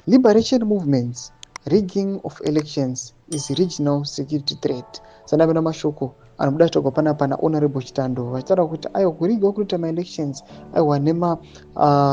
Liberation movements, rigging of elections is regional security threat. Sanavina mashoko anomuda togwa panapa nahonorable Chitando vachitaura kuti aiwa kurigwa kuita maelections aiwa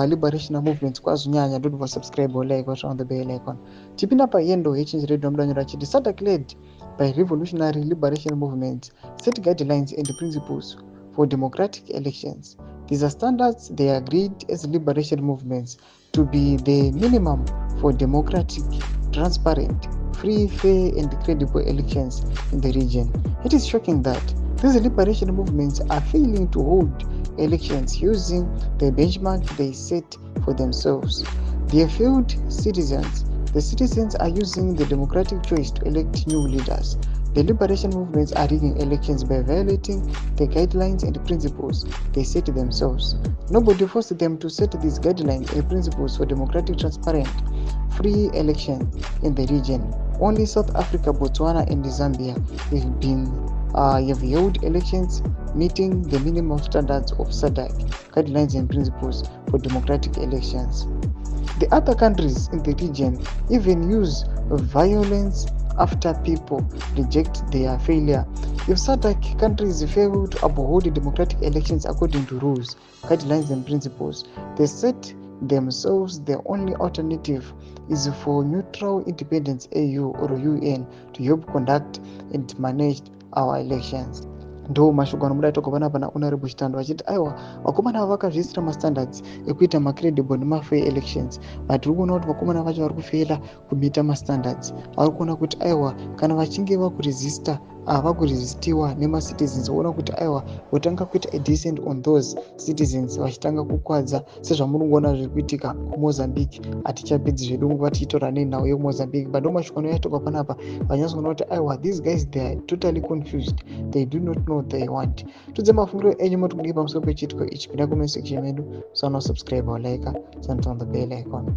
liberation movements kwazonyanya. Don't oversubscribe or like or on the bell icon. Tipinda paendo hechange radio mudanyora chiti SADC led by revolutionary liberation movements set guidelines and principles for democratic elections. These are standards they agreed as liberation movements to be the minimum for democratic, transparent, free, fair, and credible elections in the region. It is shocking that these liberation movements are failing to hold elections using the benchmark they set for themselves. They have failed citizens. The citizens are using the democratic choice to elect new leaders. The liberation movements are rigging elections by violating the guidelines and principles they set themselves. Nobody forced them to set these guidelines and principles for democratic, transparent, free election in the region. Only South Africa, Botswana, and Zambia have held elections meeting the minimum standards of SADC guidelines and principles for democratic elections. The other countries in the region even use violence after people reject their failure. If SADC countries fail to uphold democratic elections according to rules, guidelines, and principles they set themselves, the only alternative is for neutral independent AU or UN to help conduct and manage our elections. Ndo mashoko anomuda togwa panapa nahonorable Chitando vachiti aiwa vakomana ava vakazviisira mastandards ekuita macredible nemafair elections, but tiri kuona kuti vakomana vacho vari kufeila kumita mastandards. Vari kuona kuti aiwa kana vachinge vakuresistiwa nemacitizens voona kuti aiwa votanga kuita adecent on those citizens vachitanga kukwadza sezvamuri kuona zviri kuitika kumozambique. Hatichapedzi zvedu nguva tichitora nenhau yemozambique, but ndo mashoko anoyatogwa panapa vanyatsoona kuti aiwa these guys they are totally confused, they do not know what they want. Tudze mafungiro enyu moti kudii pamusoro pechiitiko ichi, pinda comment section medu, subscribe or like, turn on the bell icon.